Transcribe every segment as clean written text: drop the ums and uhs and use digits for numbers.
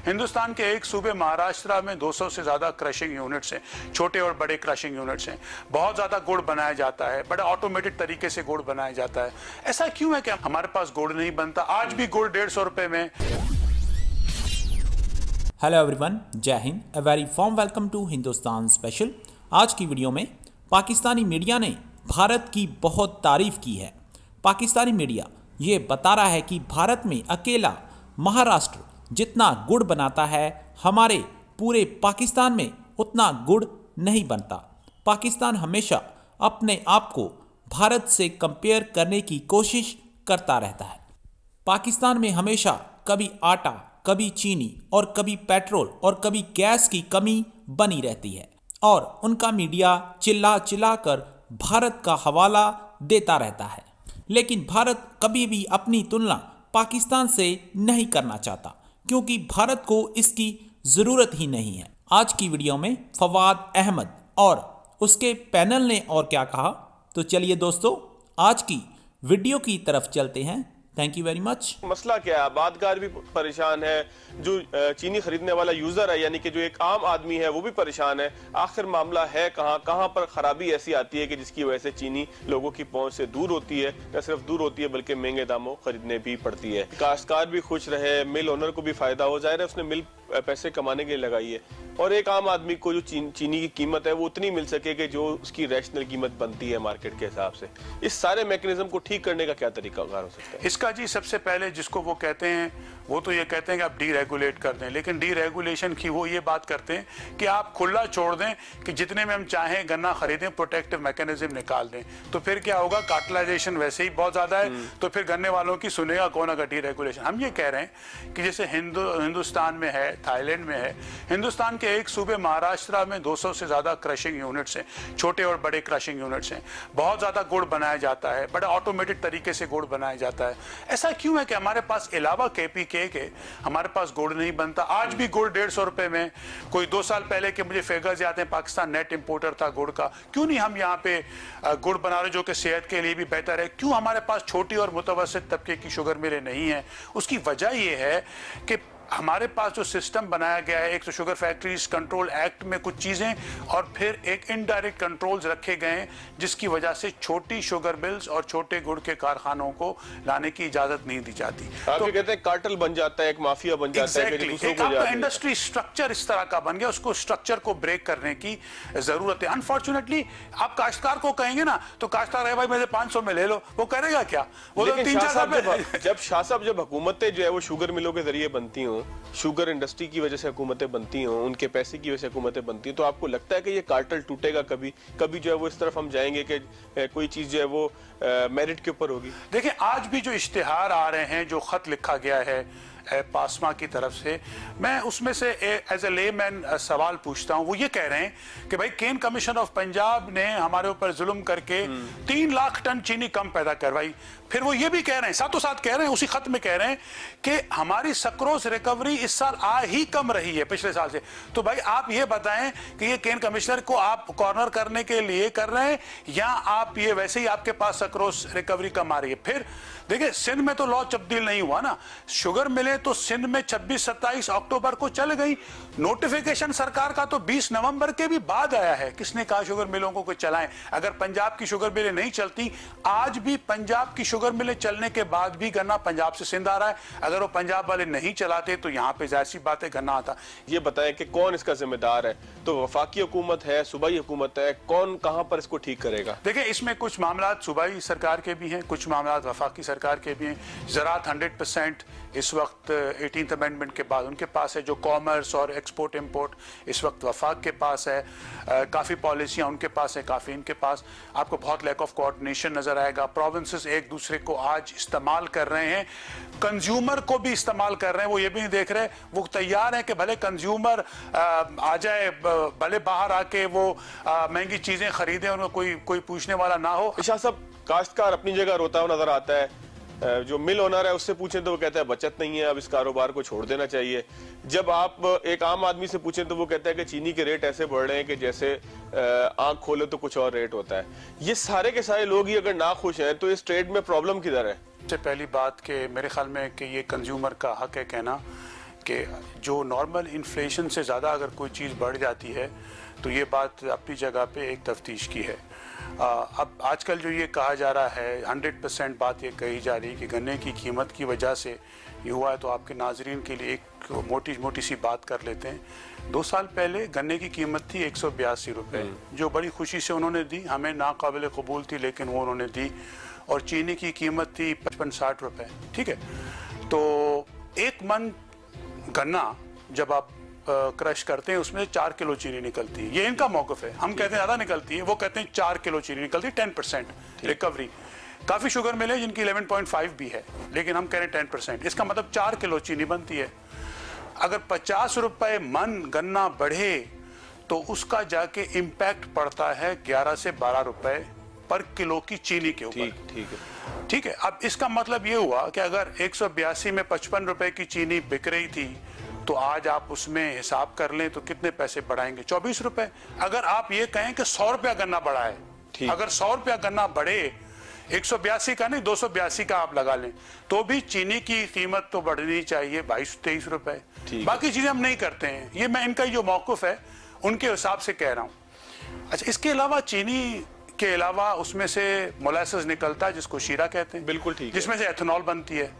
हिंदुस्तान के एक सूबे महाराष्ट्र में 200 से ज्यादा क्रशिंग यूनिट्स हैं, छोटे और बड़े क्रशिंग यूनिट्स हैं। बहुत ज्यादा गुड़ बनाया जाता है, बड़ा ऑटोमेटेड तरीके से गुड़ बनाया जाता है। ऐसा क्यों है कि हमारे पास गुड़ नहीं बनता? आज भी गुड़ 150 रुपए में। हेलो एवरीवन, जय हिंद। A very warm welcome to Hindustan special. आज की वीडियो में पाकिस्तानी मीडिया ने भारत की बहुत तारीफ की है। पाकिस्तानी मीडिया ये बता रहा है कि भारत में अकेला महाराष्ट्र जितना गुड़ बनाता है, हमारे पूरे पाकिस्तान में उतना गुड़ नहीं बनता। पाकिस्तान हमेशा अपने आप को भारत से कंपेयर करने की कोशिश करता रहता है। पाकिस्तान में हमेशा कभी आटा, कभी चीनी और कभी पेट्रोल और कभी गैस की कमी बनी रहती है और उनका मीडिया चिल्ला चिल्ला कर भारत का हवाला देता रहता है। लेकिन भारत कभी भी अपनी तुलना पाकिस्तान से नहीं करना चाहता, क्योंकि भारत को इसकी ज़रूरत ही नहीं है। आज की वीडियो में फवाद अहमद और उसके पैनल ने और क्या कहा, तो चलिए दोस्तों आज की वीडियो की तरफ चलते हैं। Thank you very much. मसला क्या है? आबादकार भी परेशान है, जो चीनी खरीदने वाला यूजर है यानी कि जो एक आम आदमी है वो भी परेशान है। आखिर मामला है कहाँ पर खराबी ऐसी आती है कि जिसकी वजह से चीनी लोगों की पहुंच से दूर होती है। न सिर्फ दूर होती है बल्कि महंगे दामों खरीदने भी पड़ती है। काश्तकार भी खुश रहे, मिल ओनर को भी फायदा हो जाए, उसने मिल पैसे कमाने के लिए लगाई है, और एक आम आदमी को जो चीनी की कीमत है वो उतनी मिल सके कि जो उसकी रैशनल कीमत बनती है मार्केट के हिसाब से। इस सारे मैकेनिज्म को ठीक करने का क्या तरीका हो सकता है? इसका जी सबसे पहले जिसको वो कहते हैं, वो तो ये कहते हैं कि आप डीरेगुलेट कर दें, लेकिन डीरेगुलेशन की वो ये बात करते हैं कि आप खुला छोड़ दें कि जितने में हम चाहें गन्ना खरीदें, प्रोटेक्टिव मैकेनिज्म निकाल दें। तो फिर क्या होगा? कार्टेलाइजेशन वैसे ही बहुत ज्यादा है, तो फिर गन्ने वालों की सुनेगा कौन अगर डीरेगुलेशन। हम ये कह रहे हैं कि जैसे हिंदुस्तान में है, थाईलैंड में है, हिंदुस्तान के एक सूबे महाराष्ट्र में 200 से ज्यादा क्रशिंग यूनिट्स हैं, छोटे और बड़े क्रशिंग यूनिट्स हैं। बहुत ज्यादा गुड़ बनाया जाता है, बड़ा ऑटोमेटेड तरीके से गुड़ बनाया जाता है। ऐसा क्यों है कि हमारे पास अलावा केपीके के हमारे पास गुड़ नहीं बनता? आज भी गुड़ 150 रुपए में। कोई 2 साल पहले के मुझे फिगर्स याद हैं, पाकिस्तान नेट इंपोर्टर था गुड़ का। क्यों नहीं हम यहाँ पे गुड़ बना रहे जो कि सेहत के लिए भी बेहतर है? क्यों हमारे पास छोटी और मुतवस्सित तबके की शुगर मिलें नहीं है? उसकी वजह यह है कि हमारे पास जो सिस्टम बनाया गया है, एक तो शुगर फैक्ट्रीज कंट्रोल एक्ट में कुछ चीजें और फिर एक इनडायरेक्ट कंट्रोल्स रखे गए हैं, जिसकी वजह से छोटी शुगर मिल्स और छोटे गुड़ के कारखानों को लाने की इजाजत नहीं दी जाती। आप तो कहते हैं कार्टेल बन जाता है, एक माफिया बन जाता है, एक आपका इंडस्ट्री स्ट्रक्चर इस तरह का बन गया, उसको स्ट्रक्चर को ब्रेक करने की जरूरत है। अनफॉर्चुनेटली आप काश्तकार को कहेंगे ना, तो काश्तकार है भाई मेरे 500 में ले लो, वो करेगा क्या? वो तो 3-4 साल जब शाह साहब जब हुकूमतें जो है वो शुगर मिलों के जरिए बनती हो, शुगर इंडस्ट्री की वजह से हुकूमतें बनती हो, उनके पैसे की वजह से हुकूमतें बनती हैं, तो आपको लगता है कि ये कार्टेल टूटेगा कभी कभी जो है वो इस तरफ हम जाएंगे कि कोई चीज जो है वो मेरिट के ऊपर होगी? देखिए आज भी जो इश्तिहार आ रहे हैं, जो खत लिखा गया है पासमा की तरफ से, मैं उसमें से एज ए लेमैन सवाल पूछता हूं। वो ये कह रहे हैं कि भाई केन कमीशन ऑफ पंजाब ने हमारे ऊपर जुल्म करके 3 लाख टन चीनी कम पैदा करवाई। फिर वो ये भी कह रहे हैं, साथों साथ कह रहे हैं, उसी खत में कह रहे हैं कि हमारी सक्रोस रिकवरी इस साल ही कम रही है पिछले साल से। तो भाई आप ये बताएं कि ये केन कमिश्नर को आप कॉर्नर करने के लिए कर रहे हैं या आप ये वैसे ही आपके पास सक्रोस रिकवरी कम आ रही है? फिर देखिए सिंध में तो लॉ तब्दील नहीं हुआ ना, शुगर मिले तो सिंध में 26-27 अक्टूबर को चल गई। नोटिफिकेशन सरकार का तो 20 नवंबर के भी बाद आया है। किसने कहा शुगर मिलों को चलाएं? अगर पंजाब की शुगर मिलें नहीं चलती, आज भी पंजाब की शुगर मिलें चलने के बाद भी गन्ना पंजाब से सिंध आ रहा है। अगर वो पंजाब वाले नहीं चलाते तो यहाँ पे जाहिर सी बात है गन्ना आता। ये बताएं कि कौन इसका जिम्मेदार है? तो वफाकी हुकूमत है, सूबाई हुकूमत है, कौन कहां पर इसको ठीक करेगा? देखिए इसमें कुछ मामला सूबाई सरकार के भी हैं, कुछ मामला वफाकी सरकार के भी हैं। ज़राअत 100% इस वक्त 18th अमेंडमेंट के बाद उनके पास है। जो कॉमर्स और एक्सपोर्ट इंपोर्ट इस वक्त वफाक के पास है। काफ़ी पॉलिसियाँ उनके पास है, काफ़ी इनके पास। आपको बहुत लैक ऑफ कोऑर्डिनेशन नज़र आएगा। प्रोविंसेस एक दूसरे को आज इस्तेमाल कर रहे हैं, कंज्यूमर को भी इस्तेमाल कर रहे हैं। वो ये भी नहीं देख रहे, वो तैयार हैं कि भले कंज्यूमर आ जाए, भले बाहर आके वो महंगी चीज़ें खरीदें, उनको कोई पूछने वाला ना हो। शाह साहब, काश्तकार अपनी जगह रोता हुआ नजर आता है, जो मिल ओनर है उससे पूछें तो वो कहता है बचत नहीं है, अब इस कारोबार को छोड़ देना चाहिए। जब आप एक आम आदमी से पूछें तो वो कहता है कि चीनी के रेट ऐसे बढ़ रहे हैं कि जैसे आंख खोले तो कुछ और रेट होता है। ये सारे के सारे लोग ही अगर ना खुश हैं तो इस ट्रेड में प्रॉब्लम किधर है? सबसे पहली बात कि मेरे ख्याल में कि ये कंज्यूमर का हक है कहना कि जो नॉर्मल इन्फ्लेशन से ज़्यादा अगर कोई चीज़ बढ़ जाती है तो ये बात अपनी जगह पे एक तफ्तीश की है। अब आजकल जो ये कहा जा रहा है 100% बात ये कही जा रही है कि गन्ने की कीमत की वजह से ये हुआ है, तो आपके नाजरीन के लिए एक मोटी सी बात कर लेते हैं। 2 साल पहले गन्ने की कीमत थी 182 रुपये, जो बड़ी खुशी से उन्होंने दी, हमें नाकाबिल कबूल थी लेकिन वो उन्होंने दी। और चीनी की कीमत थी 55-60 रुपये, ठीक है। तो 1 मन गन्ना जब आप क्रश करते हैं उसमें 4 किलो चीनी निकलती है, ये इनका मौक़िफ़ है। हम कहते हैं ज़्यादा निकलती है, वो कहते हैं 4 किलो चीनी निकलती है, 10% रिकवरी। काफ़ी शुगर मिल है जिनकी 11.5 भी है, लेकिन हम कह रहे हैं 10%। इसका मतलब 4 किलो चीनी बनती है। अगर 50 रुपये मन गन्ना बढ़े तो उसका जाके इम्पैक्ट पड़ता है 11 से 12 रुपये पर किलो की चीनी के ऊपर। ठीक है। अब इसका मतलब ये हुआ कि अगर 182 में 55 रुपए की चीनी बिक रही थी तो आज आप उसमें हिसाब कर लें तो कितने पैसे बढ़ाएंगे, 24 रुपए। अगर आप ये कहें कि 100 रुपया गन्ना बढ़ा है, अगर 100 रुपया गन्ना बढ़े, 182 का नहीं 282 का आप लगा लें, तो भी चीनी की कीमत तो बढ़नी चाहिए 22-23 रुपए। बाकी चीजें हम नहीं करते हैं, ये मैं इनका जो मौक़िफ़ है उनके हिसाब से कह रहा हूँ। अच्छा, इसके अलावा चीनी के अलावा उसमें से मोलासेस निकलता है जिसको शीरा कहते हैं, बिल्कुल ठीक, जिसमें से एथेनॉल बनती है।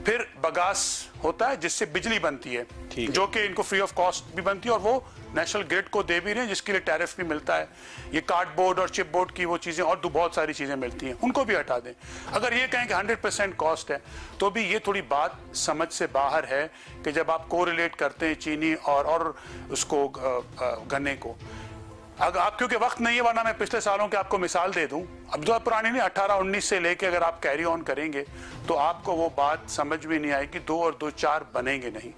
फिर बगास होता है जिससे बिजली बनती है, जो कि इनको फ्री ऑफ कॉस्ट भी बनती है और वो नेशनल ग्रिड को दे भी रहे हैं, जिसके लिए टैरिफ भी मिलता है। ये कार्डबोर्ड और चिपबोर्ड की वो चीजें और बहुत सारी चीजें मिलती हैं, उनको भी हटा दें। अगर ये कहें कि 100% कॉस्ट है तो भी ये थोड़ी बात समझ से बाहर है कि जब आप कोरिलेट करते हैं चीनी और उसको गन्ने को। अगर आप, क्योंकि वक्त नहीं है वरना मैं पिछले सालों के आपको मिसाल दे दूं, अब जो पुरानी नहीं 18-19 से लेके अगर आप कैरी ऑन करेंगे तो आपको वो बात समझ में नहीं आएगी, 2 और 2 4 बनेंगे नहीं।